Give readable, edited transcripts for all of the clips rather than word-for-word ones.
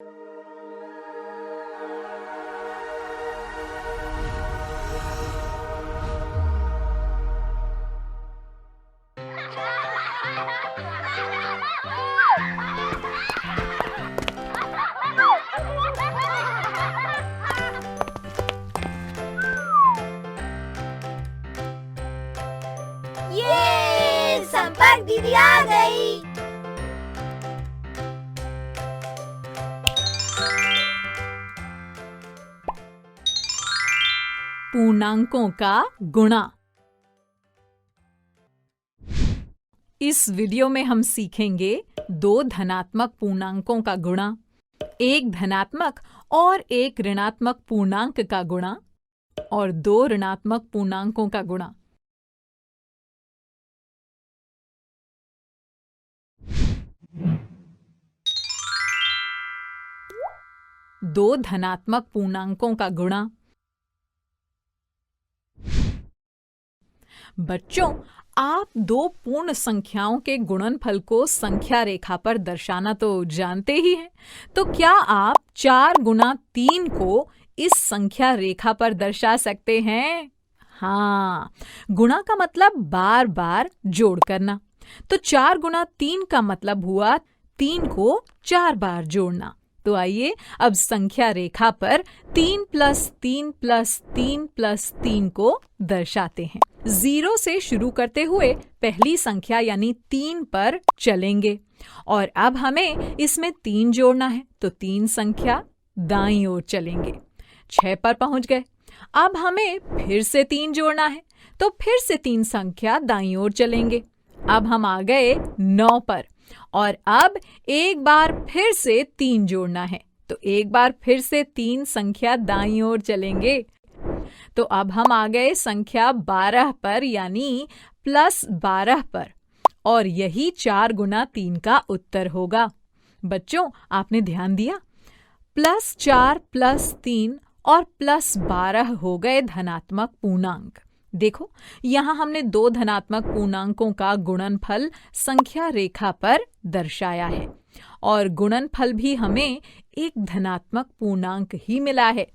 ये संपर्क दीदी आ गई। पूर्णांकों का गुणा। इस वीडियो में हम सीखेंगे दो धनात्मक पूर्णांकों का गुणा, एक धनात्मक और एक ऋणात्मक पूर्णांक का गुणा और दो ऋणात्मक पूर्णांकों का गुणा। दो धनात्मक पूर्णांकों का गुणा। बच्चों, आप दो पूर्ण संख्याओं के गुणनफल को संख्या रेखा पर दर्शाना तो जानते ही हैं। तो क्या आप 4 गुना 3 को इस संख्या रेखा पर दर्शा सकते हैं? हाँ, गुणा का मतलब बार बार जोड़ करना। तो 4 गुना 3 का मतलब हुआ 3 को 4 बार जोड़ना। तो आइए अब संख्या रेखा पर 3 + 3 + 3 + 3 को दर्शाते हैं। 0 से शुरू करते हुए पहली संख्या यानी 3 पर चलेंगे और अब हमें इसमें 3 जोड़ना है। तो 3 संख्या दाईं ओर चलेंगे, 6 पर पहुंच गए। अब हमें फिर से 3 जोड़ना है, तो फिर से 3 संख्या दाईं ओर चलेंगे। अब हम आ गए 9 पर और अब एक बार फिर से 3 जोड़ना है, तो एक बार फिर से 3 संख्या दाईं ओर चलेंगे। तो अब हम आ गए संख्या 12 पर यानी +12 पर और यही 4 गुना 3 का उत्तर होगा। बच्चों, आपने ध्यान दिया? +4 +3 और +12 हो गए धनात्मक पूर्णांक। देखो, यहाँ हमने दो धनात्मक पूर्णांकों का गुणनफल संख्या रेखा पर दर्शाया है और गुणनफल भी हमें एक धनात्मक पूर्णांक ही मिला है।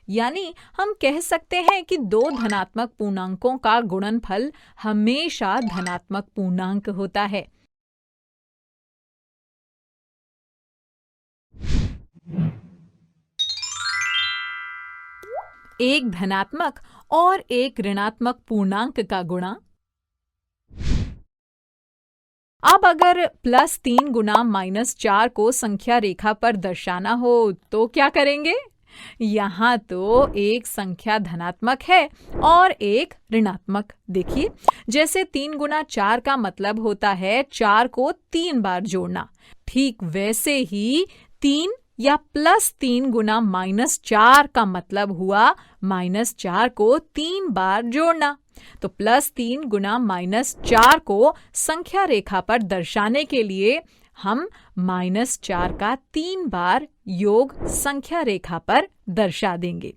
यानी हम कह सकते हैं कि दो धनात्मक पूर्णांकों का गुणनफल हमेशा धनात्मक पूर्णांक होता है। एक धनात्मक और एक ऋणात्मक पूर्णांक का गुणा। अब अगर +3 गुना -4 को संख्या रेखा पर दर्शाना हो तो क्या करेंगे? यहाँ तो एक संख्या धनात्मक है और एक ऋणात्मक। देखिए, जैसे 3 गुना 4 का मतलब होता है 4 को 3 बार जोड़ना, ठीक वैसे ही 3 या +3 गुना -4 का मतलब हुआ -4 को 3 बार जोड़ना। तो +3 गुना -4 को संख्या रेखा पर दर्शाने के लिए हम -4 का 3 बार योग संख्या रेखा पर दर्शा देंगे।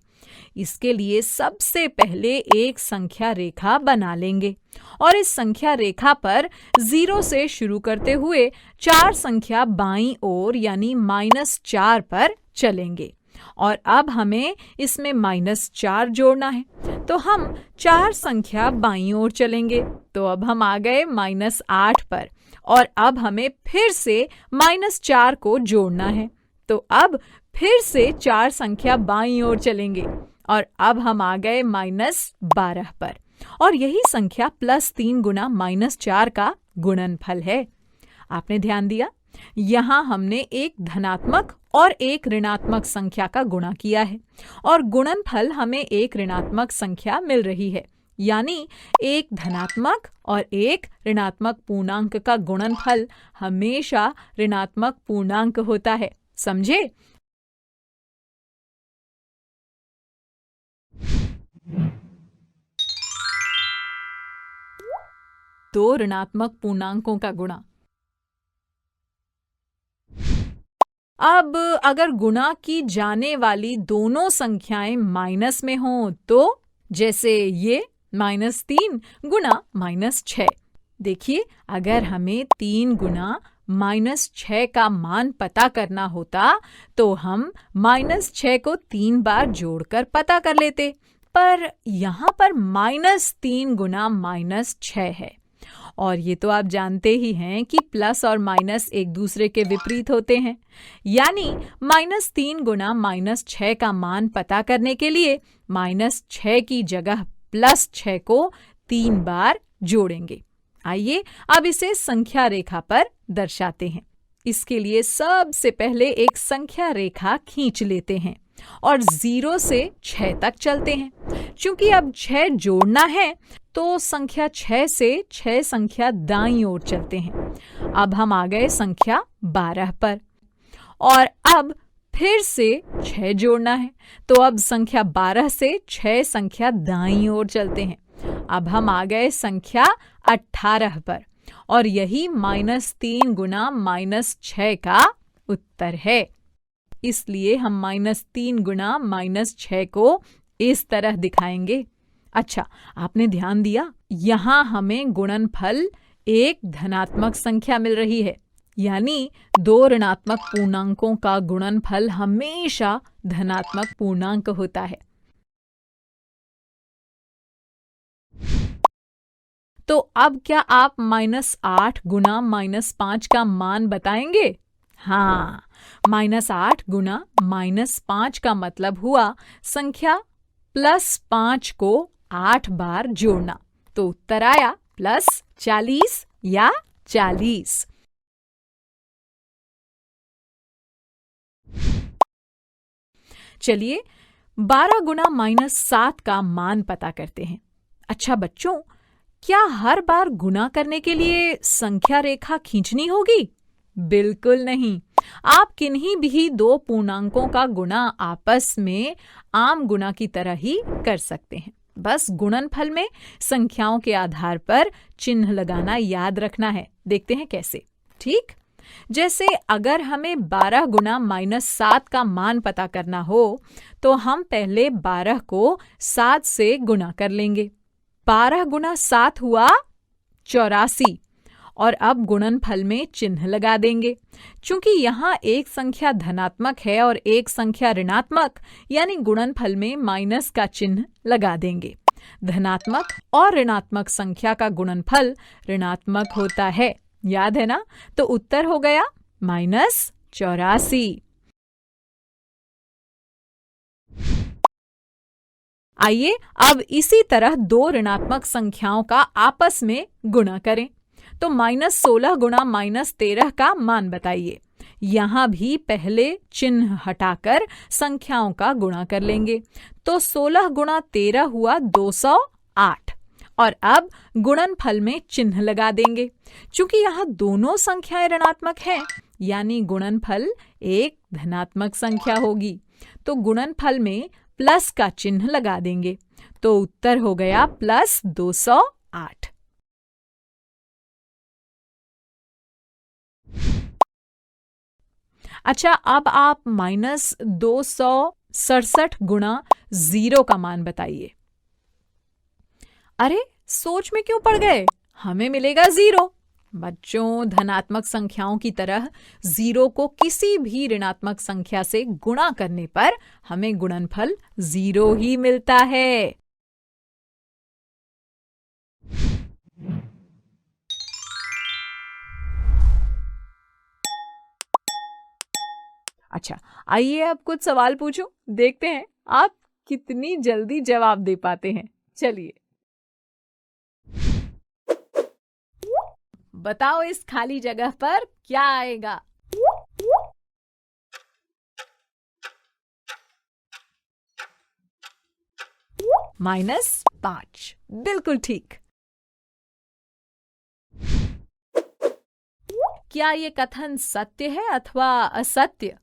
इसके लिए सबसे पहले एक संख्या रेखा बना लेंगे और इस संख्या रेखा पर 0 से शुरू करते हुए 4 संख्या बाईं ओर यानी -4 पर चलेंगे और अब हमें इसमें -4 जोड़ना है। तो हम 4 संख्या बाईं ओर चलेंगे, तो अब हम आ गए -8 पर और अब हमें फिर से -4 को जोड़ना है। तो अब फिर से 4 संख्या बाईं ओर चलेंगे और अब हम आ गए -12 पर और यही संख्या +3 गुना -4 का गुणनफल है। आपने ध्यान दिया? यहाँ हमने एक धनात्मक और एक ऋणात्मक संख्या का गुणा किया है और गुणनफल हमें एक ऋणात्मक संख्या मिल रही है। यानी एक धनात्मक और एक ऋणात्मक पूर्णांक का गुणनफल हमेशा ऋणात्मक पूर्णांक होता है। समझे? दो ऋणात्मक पूर्णांकों का गुणा। अब अगर गुणा की जाने वाली दोनों संख्याएं माइनस में हों तो, जैसे ये -3 गुना -6। देखिए, अगर हमें 3 गुना -6 का मान पता करना होता तो हम -6 को 3 बार जोड़कर पता कर लेते, पर यहाँ पर -3 गुना -6 है। और ये तो आप जानते ही हैं कि प्लस और माइनस एक दूसरे के विपरीत होते हैं। यानी -3 गुना -6 का मान पता करने के लिए -6 की जगह +6 को 3 बार जोड़ेंगे। आइए अब इसे संख्या रेखा पर दर्शाते हैं। इसके लिए सबसे पहले एक संख्या रेखा खींच लेते हैं और 0 से 6 तक चलते हैं। चूंकि अब 6 जोड़ना है तो संख्या 6 से 6 संख्या दाईं ओर चलते हैं। अब हम आ गए संख्या 12 पर और अब फिर से 6 जोड़ना है, तो अब संख्या 12 से 6 संख्या दाईं ओर चलते हैं। अब हम आ गए संख्या 18 पर और यही -3 गुना -6 का उत्तर है। इसलिए हम -3 गुना -6 को इस तरह दिखाएंगे। अच्छा, आपने ध्यान दिया, यहाँ हमें गुणनफल एक धनात्मक संख्या मिल रही है। यानी 2 ऋणात्मक पूर्णांकों का गुणनफल हमेशा धनात्मक पूर्णांक होता है। तो अब क्या आप -8 गुना -5 का मान बताएंगे? हाँ, -8 गुना -5 का मतलब हुआ संख्या +5 को 8 बार जोड़ना। तो उत्तर आया +40 या 40। चलिए 12 गुना -7 का मान पता करते हैं। अच्छा बच्चों, क्या हर बार गुना करने के लिए संख्या रेखा खींचनी होगी? बिल्कुल नहीं। आप किन्हीं भी 2 पूर्णांकों का गुणा आपस में आम गुणा की तरह ही कर सकते हैं। बस गुणनफल में संख्याओं के आधार पर चिन्ह लगाना याद रखना है। देखते हैं कैसे। ठीक, जैसे अगर हमें 12 गुना -7 का मान पता करना हो तो हम पहले 12 को 7 से गुना कर लेंगे। 12 गुना 7 हुआ 84 और अब गुणनफल में चिन्ह लगा देंगे। चूंकि यहाँ एक संख्या धनात्मक है और एक संख्या ऋणात्मक, यानी गुणनफल में माइनस का चिन्ह लगा देंगे। धनात्मक और ऋणात्मक संख्या का गुणनफल ऋणात्मक होता है, याद है ना? तो उत्तर हो गया -84। आइए अब इसी तरह 2 ऋणात्मक संख्याओं का आपस में गुणा करें। तो -16 गुना -13 का मान बताइए। यहाँ भी पहले चिन्ह हटाकर संख्याओं का गुणा कर लेंगे। तो 16 गुना 13 हुआ 208 और अब गुणनफल में चिन्ह लगा देंगे। चूंकि यहाँ दोनों संख्याएं ऋणात्मक हैं, यानी गुणनफल एक धनात्मक संख्या होगी। तो गुणनफल में प्लस का चिन्ह लगा देंगे। तो उत्तर हो गया +208। अच्छा, अब आप -267 गुना 0 का मान बताइए। अरे, सोच में क्यों पड़ गए? हमें मिलेगा 0। बच्चों, धनात्मक संख्याओं की तरह 0 को किसी भी ऋणात्मक संख्या से गुणा करने पर हमें गुणनफल 0 ही मिलता है। अच्छा, आइए अब कुछ सवाल पूछूं, देखते हैं आप कितनी जल्दी जवाब दे पाते हैं। चलिए, बताओ इस खाली जगह पर क्या आएगा? -5। बिल्कुल ठीक। क्या ये कथन सत्य है अथवा असत्य?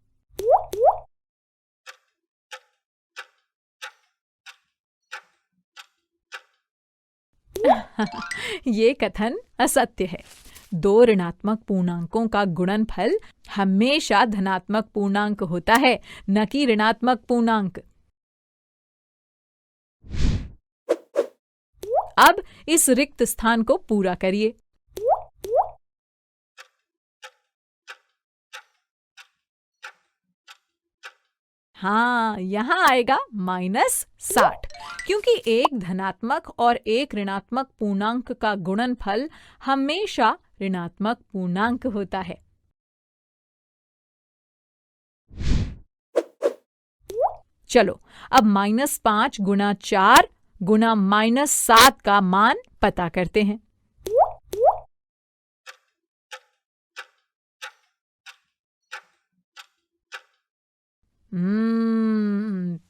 ये कथन असत्य है। 2 ऋणात्मक पूर्णांकों का गुणनफल हमेशा धनात्मक पूर्णांक होता है, न कि ऋणात्मक पूर्णांक। अब इस रिक्त स्थान को पूरा करिए। हाँ, यहाँ आएगा -60, क्योंकि एक धनात्मक और एक ऋणात्मक पूर्णांक का गुणनफल हमेशा ऋणात्मक पूर्णांक होता है। चलो अब -5 गुणा 4 गुणा -7 का मान पता करते हैं।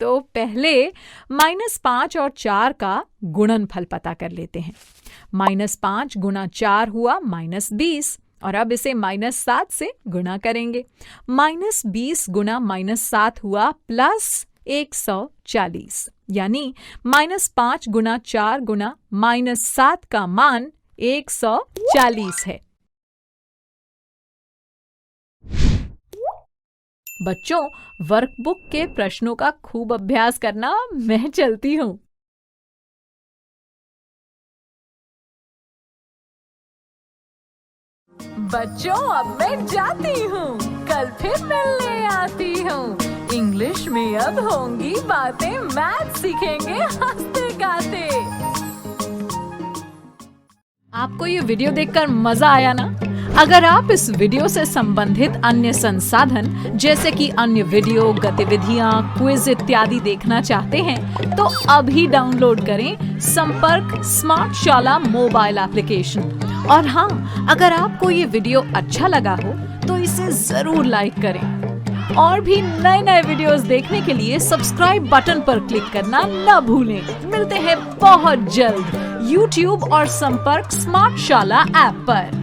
तो पहले -5 और 4 का गुणनफल पता कर लेते हैं। -5 गुणा 4 हुआ -20, और अब इसे -7 से गुणा करेंगे। -20 गुणा -7 हुआ +140, यानी -5 गुणा 4 गुणा -7 का मान 140 है। बच्चों, वर्कबुक के प्रश्नों का खूब अभ्यास करना। मैं चलती हूँ। बच्चों, अब मैं जाती हूँ, कल फिर मिलने आती हूँ। इंग्लिश में अब होंगी बातें, मैथ सीखेंगे हंसते गाते। आपको ये वीडियो देखकर मजा आया ना? अगर आप इस वीडियो से संबंधित अन्य संसाधन जैसे कि अन्य वीडियो, गतिविधियां, क्विज इत्यादि देखना चाहते हैं तो अभी डाउनलोड करें संपर्क स्मार्ट शाला मोबाइल एप्लीकेशन। और हाँ, अगर आपको ये वीडियो अच्छा लगा हो तो इसे जरूर लाइक करें। और भी नए वीडियोस देखने के लिए सब्सक्राइब बटन पर क्लिक करना न भूलें। मिलते हैं बहुत जल्द YouTube और संपर्क स्मार्ट शाला ऐप पर।